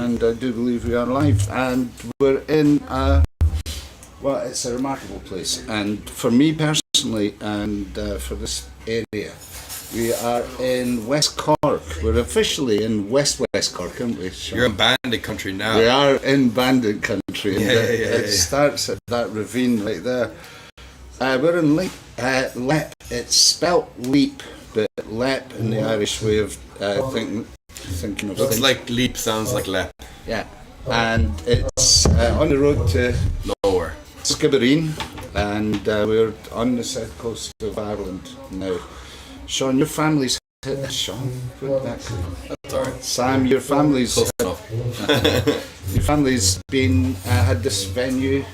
and I do believe we are live. And we're in well, it's a remarkable place. And for me personally, and for this area, we are in West Cork. We're officially in West Cork, aren't we, Sean? You're in bandit country now. We are in bandit country. And it starts at that ravine right there. We're in Leap. Leap. It's spelt Leap, but Leap in the Irish way of thinking of Looks things. like Leap, sounds like Lep. Yeah. And it's on the road to Lower. Skibbereen, and we're on the south coast of Ireland now. Sean, your family's Sean, put that. That's alright. Sam, your family's Close enough. your family's been had this venue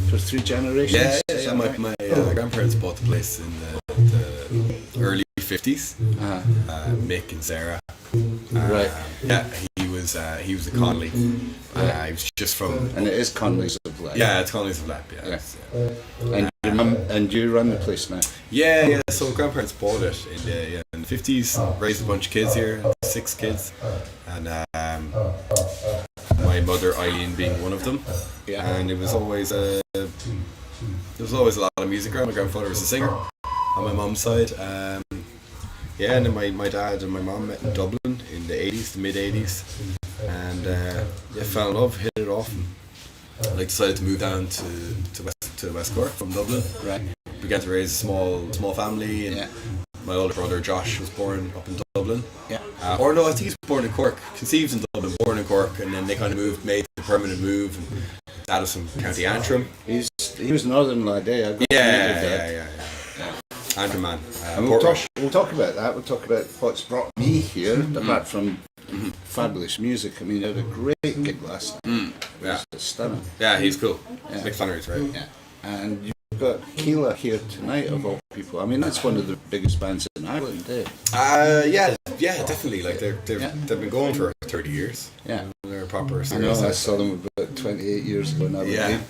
for 3 generations. Yeah. My grandparents bought the place in the early 50s. Mick and Sarah. Right. Yeah, he was a Connolly. He was just from. And it is Connollys of Leap. Yeah, it's Connollys of Leap. Yeah. And your mum and you run the place now. Yeah. So grandparents bought it in the 50s. Raised a bunch of kids here, 6 kids, and my mother Eileen being one of them. Yeah. And it was always there was always a lot of music around. My grandfather was a singer on my mum's side. And then my dad and my mum met in Dublin in the 80s, the mid 80s, and fell in love, hit it off, and decided to move down to West Cork from Dublin. Right. Began to raise a small family, and my older brother Josh was born up in Dublin. Yeah. Or no, I think he was born in Cork, conceived in Dublin, born in Cork, and then they kind of made the permanent move, and dad was from County Antrim. He was Northern lad, eh? Yeah. Antrim man. And we'll talk about that. We'll talk about what's brought me here, apart from fabulous music. I mean, you had a great gig last night. Yeah. It's stunning. Yeah, he's cool. Yeah. Big fan of his, right? Yeah. And you've got Keela here tonight, of all people. I mean, that's one of the biggest bands in Ireland, eh? Yeah, definitely. Like they've been going for 30 years. Yeah. They're proper. I know. I saw them about 28 years ago now. Yeah.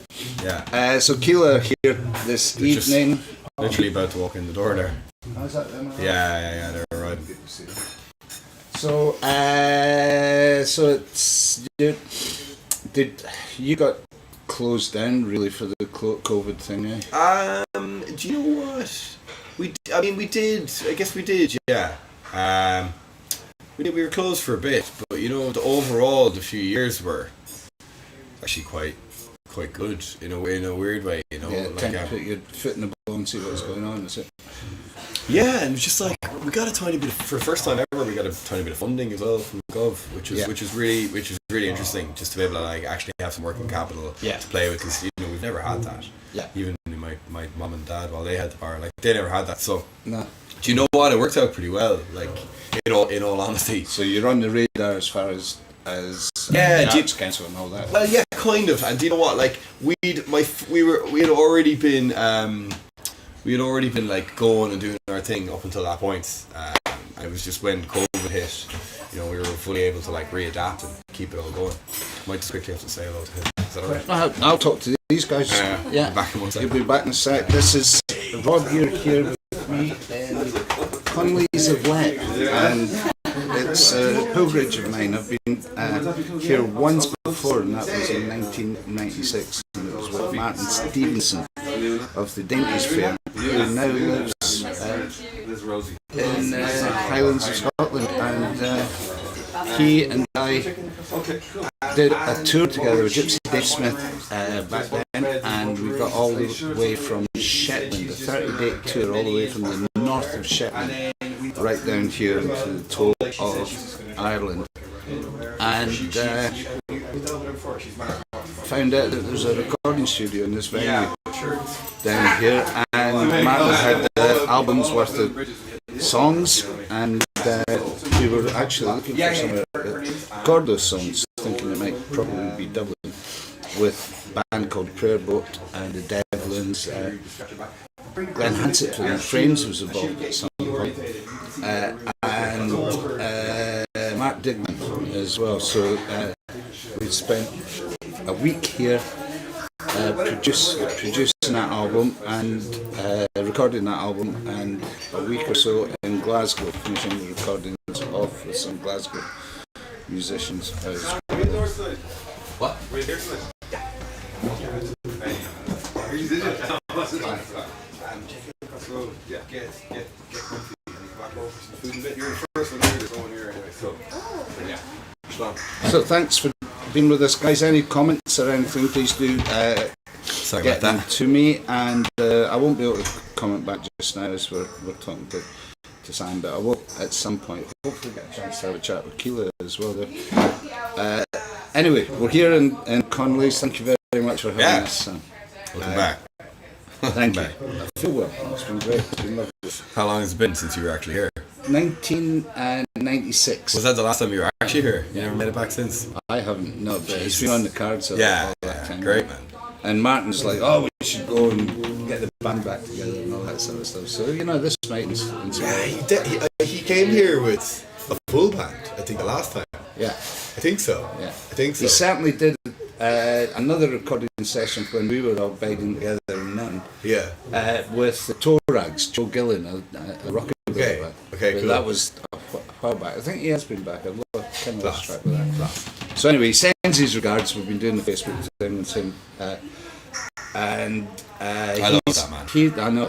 So Keela here this They're evening. Literally about to walk in the door there. How's that then? Yeah, they're arriving. Good to see you. So, it's did you got closed down really for the COVID thing, eh? Do you know what? We did. I guess we did. Yeah. We were closed for a bit, but overall the few years were actually quite good in a weird way. Yeah, time to put your foot in the ball and see what's going on. Is it? Yeah, and it's just like we got a tiny bit for the first time ever. We got a tiny bit of funding as well from Gov, which is really interesting, just to be able to actually have some working capital to play with, because we've never had that. Yeah. Even my mum and dad, while they had the power, they never had that. So no. Do you know what? It worked out pretty well. In all honesty. So you're on the radar as far as Arts Council and all that. Well, yeah, kind of. And do you know what? We had already been going and doing our thing up until that point. It was just when COVID hit, we were fully able to readapt and keep it all going. Might just quickly have to say hello to him. Is that alright? I'll talk to these guys. Back in one second. You'll be back in a sec. This is Rod here with me in Connollys of Leap, and it's a pilgrimage of mine. I've been here once before, and that was in 1996, and it was with Martin Stevenson of the Dainties Fair, who now lives in Highlands of Scotland, and he and I did a tour together with Gypsy Dave Smith back then, and we got all the way from Shetland, a 30-day tour all the way from the north of Shetland right down here into the toe of Ireland, and found out that there's a recording studio in this venue down here, and Martin had albums worth of songs, and we were actually looking for somewhere to record those songs, thinking it might probably be Dublin, with a band called Prayer Boat and the Devlins. Glenn Hansett from Frames was involved at some point, and Mark Dignan as well. So we spent a week here producing that album and recording that album, and a week or so in Glasgow, finishing the recordings off with some Glasgow musicians. What? So thanks for being with us, guys. Any comments or anything, please do Sorry get about them that. to me, and I won't be able to comment back just now as we're talking to Simon, but I will at some point. Hopefully get a chance to have a chat with Keela as well there. Anyway, we're here in Connollys. Thank you very much for having us. Welcome back. Thank you. I feel well. It's been great. It's been lovely. How long has it been since you were actually here? 1996. Was that the last time you were actually here? You never made it back since? I haven't, no, but it's been on the cards all that time. Great, man. And Martin's like, oh, we should go and get the band back together and all that sort of stuff. So, this might inspire. He came here with a full band, I think, the last time. Yeah. I think so. Yeah. I think so. He certainly did another recording session when we were all biding together in Nunn. Yeah. With the Toe Rags, Joe Gillen, a rockabilly band. Okay, But cool. that was a while back. I think he has been back. I've kind of lost track with that. So anyway, he sends his regards. We've been doing the Facebook thing with him. And I love that man. I know.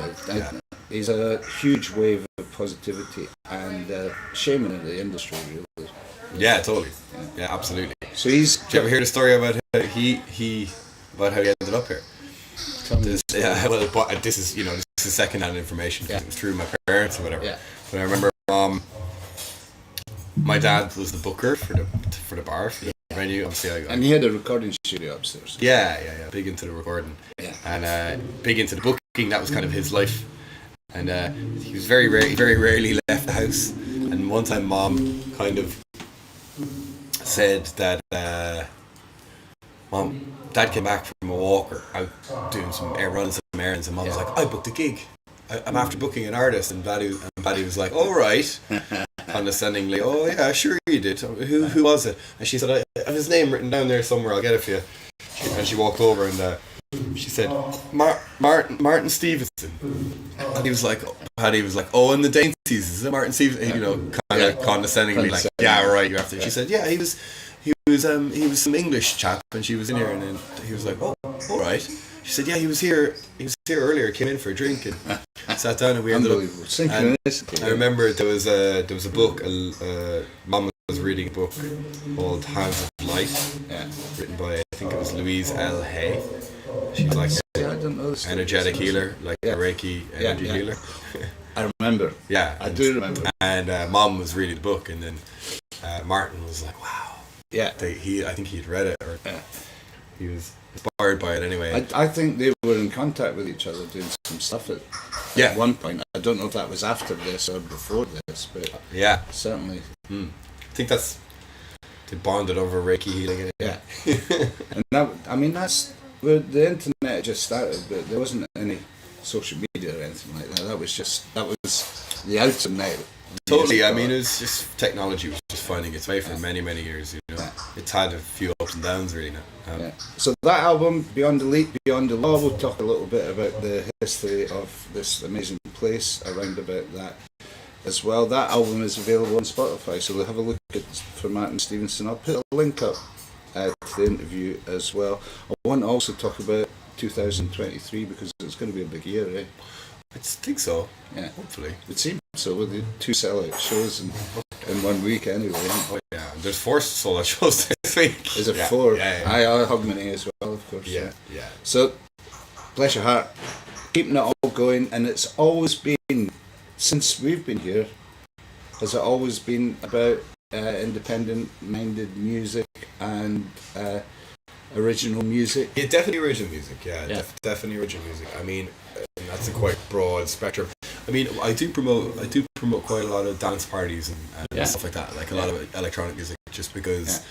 He's a huge wave of positivity and shaming in the industry, really. Yeah, totally. Yeah, absolutely. So he's. Did you ever hear the story about how he ended up here? This is second-hand information because it was through my parents or whatever. Yeah. But I remember my dad was the booker for the bar, for the venue. Obviously, And he had a recording studio upstairs. Yeah. Big into the recording. Yeah. And big into the booking. That was kind of his life. And he was very rarely left the house. And one time, Mom kind of said that Dad came back from a walker out doing running some errands, and Mom was like, I booked a gig. I'm after booking an artist, and Paddy was like, all right, condescendingly, oh yeah, sure you did. Who was it? And she said, I have his name written down there somewhere, I'll get it for you. And she walked over and she said, Martin Stevenson. And Paddy was like, oh, and the Dainties, is it Martin Stevenson? Kind of condescendingly, like, yeah, right, you have to. She said, yeah, he was some English chap, and she was in here, and then he was like, oh, all right. She said, yeah, he was here earlier, came in for a drink and sat down, and we ended up. Synchronicity. I remember there was a book. Mum was reading a book called Hands of Light, written by, I think it was Louise L. Hay. She was like an energetic healer, like a Reiki energy healer. I remember. Yeah, I do remember. And Mum was reading the book, and then Martin was like, "Wow." Yeah. I think he'd read it, or he was inspired by it anyway. I think they were in contact with each other doing some stuff at one point. I don't know if that was after this or before this, but certainly. I think they bonded over Reiki healing. Yeah. And that's where the internet just started, but there wasn't any social media or anything like that. That was the internet. Totally. I mean, it was just technology was just finding its way for many years. It's had a few ups and downs really now. So that album, Beyond the Leap, Beyond the Law, we'll talk a little bit about the history of this amazing place around about that as well. That album is available on Spotify, so we'll have a look for Martin Stevenson. I'll put a link up to the interview as well. I want to also talk about 2023 because it's going to be a big year, eh? I think so. Yeah, hopefully. It seems so with the 2 sellout shows in 1 week anyway. Oh yeah, there's 4 sold-out shows this week. Is it 4? Yeah. I Hogmanay as well, of course. Yeah. So, bless your heart, keeping it all going, and it's always been, since we've been here, has it always been about independent-minded music and original music? Yeah, definitely original music. Yeah. Definitely original music. I mean, that's a quite broad spectrum. I mean, I do promote quite a lot of dance parties and stuff like that, like a lot of electronic music, just because.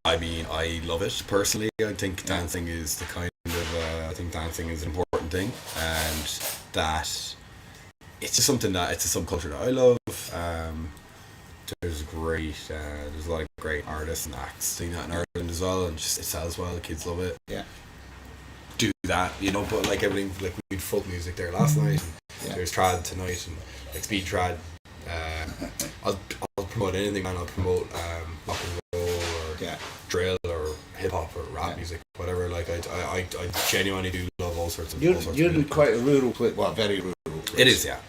I mean, I love it personally. I think dancing is the kind of I think dancing is an important thing, and that it's just something that it's a subculture that I love. There's a lot of great artists and acts doing that in Ireland as well, and just it sells well. The kids love it. Yeah. Do that, but like everything, like we had folk music there last night, and there's trad tonight, and like speed trad. I'll promote anything, man. I'll promote rock and roll or drill or hip hop or rap music, whatever. Like I genuinely do love all sorts of. You're of in music. quite a rural place. Well, very rural place. It is, yeah.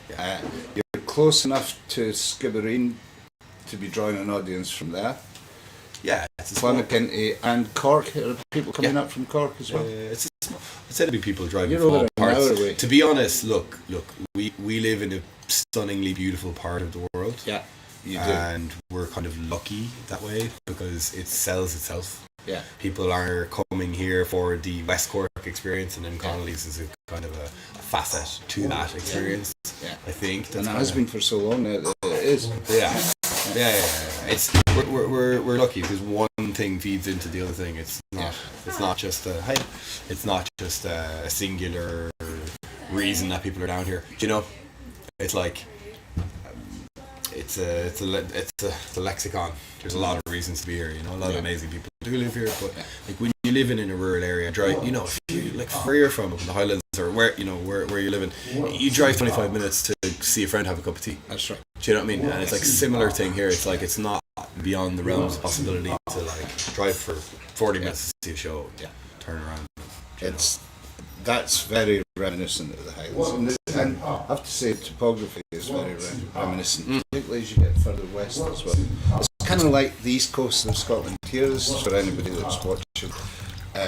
You're close enough to Skibbereen to be drawing an audience from there. Yeah, it's a small, Clonakilty and Cork. Are people coming up from Cork as well? it's a small, I'd say there'd be people driving You're from over all an hour parts. away. To be honest, look, we live in a stunningly beautiful part of the world. Yeah, you do. And we're kind of lucky that way because it sells itself. Yeah. People are coming here for the West Cork experience, and then Connollys is a kind of a facet to that experience. Yeah. I think. And it has been for so long that it is. Yeah. It's we're lucky because one thing feeds into the other thing. It's not just a singular reason that people are down here. Do you know? It's like it's a lexicon. There's a lot of reasons to be here. You know, a lot of amazing people do live here. But like when you live in a rural area, drive. You know, if you, like where you're from, up in the Highlands, or where you're living, you drive 25 minutes to see a friend have a cup of tea. That's right. Do you know what I mean? And it's like similar thing here. It's like it's not beyond the realms of possibility to like drive for 40 minutes to see a show. Yeah. Turn around. That's very reminiscent of the Highlands, and I have to say, topography is very reminiscent, particularly as you get further west as well. It's kind of like the east coast of Scotland here. This is for anybody that's watching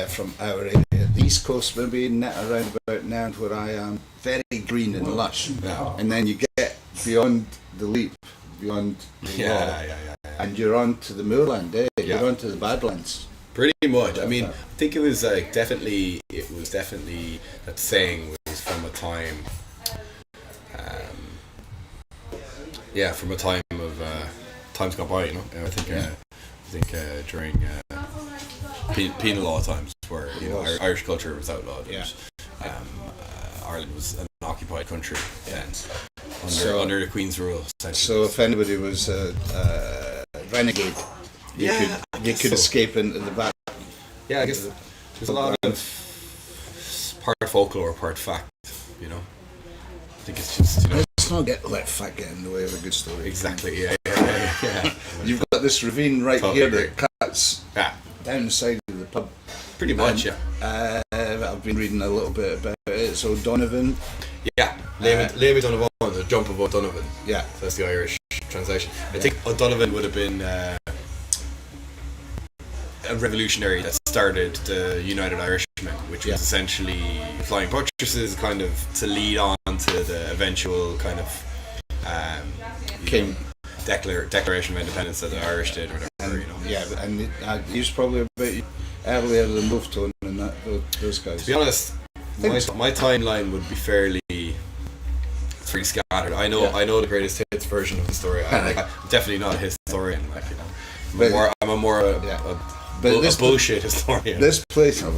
from our area. The east coast, maybe net around about now where I am, very green and lush, and then you get beyond the Leap, beyond the Law, and you're on to the moorland. You're on to the Badlands. Pretty much. I mean, I think it was definitely that saying was from a time, from a time of times gone by. You know, I think during penal law times where Irish culture was outlawed. Yeah. Ireland was an occupied country under the Queen's rule. So if anybody was a renegade, you could escape into the back. Yeah, I guess there's a lot of part folklore, part fact. You know, I think it's just let's not let fact get in the way of a good story. Exactly. Yeah. You've got this ravine right here that cuts down the side of the pub. Pretty much, I've been reading a little bit about it. It's O'Donovan. Yeah, Leamy Donovan, the jump of O'Donovan. Yeah, that's the Irish translation. I think O'Donovan would have been a revolutionary that started the United Irishmen, which was essentially flying buttresses, kind of to lead on to the eventual kind of Declaration of Independence that the Irish did, or whatever. Yeah, and he was probably a bit earlier than Wolfton and those guys. To be honest, my timeline would be fairly scattered. I know the greatest hits version of the story. I'm definitely not a historian. I'm a more a bullshit historian. This place, you're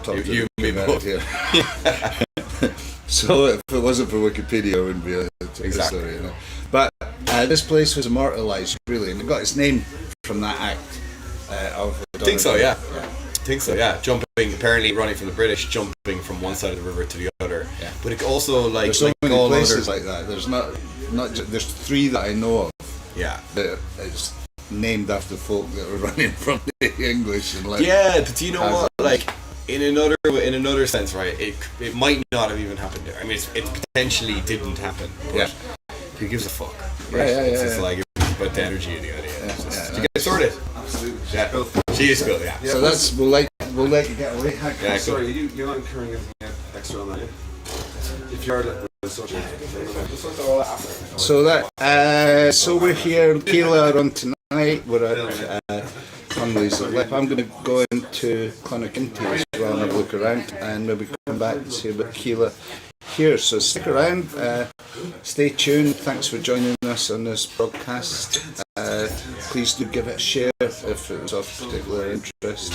talking to me both. Here. So if it wasn't for Wikipedia, it wouldn't be a exactly. History, But this place was immortalised, really, and it got its name from that act of. I think so, yeah. I think so, yeah. Jumping, apparently running from the British, jumping from one side of the river to the other. Yeah. But it also there's so many places like that. There's not there's 3 that I know of. Yeah. That it's named after folk that were running from the English and but do you know what? Like in another sense, right? It might not have even happened there. I mean, it potentially didn't happen. But who gives a fuck? Right? It's just like it's about the energy of the idea. To get sorted. Absolutely. Yeah. She is cool. Yeah. So that's we'll let you get away. Yeah, sorry, you're not incurring anything extra on that. If you are so we're here. Keela are on tonight. We're at Connollys of Leap. I'm going to go into Clonakilty as well and have a look around, and maybe come back and see about Keela here. So stick around. Stay tuned. Thanks for joining us on this broadcast. Please do give it a share if it was of particular interest,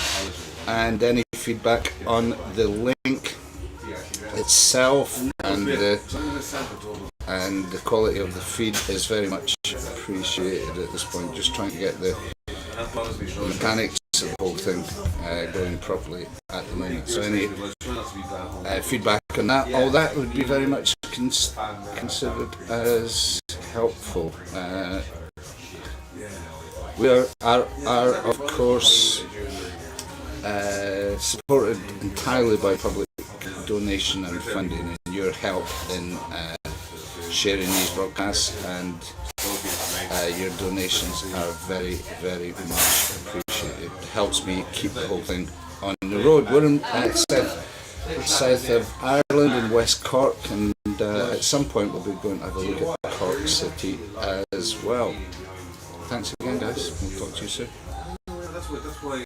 and any feedback on the link itself and the quality of the feed is very much appreciated at this point. Just trying to get the mechanics of the whole thing going properly at the moment. So any feedback on that, all that would be very much considered as helpful. We are of course supported entirely by public donation and funding, and your help in sharing these broadcasts, and your donations are very, very much appreciated. It helps me keep the whole thing on the road. We're in south of Ireland in West Cork, and at some point we'll be going to have a look at Cork City as well. Thanks again, guys. We'll talk to you soon.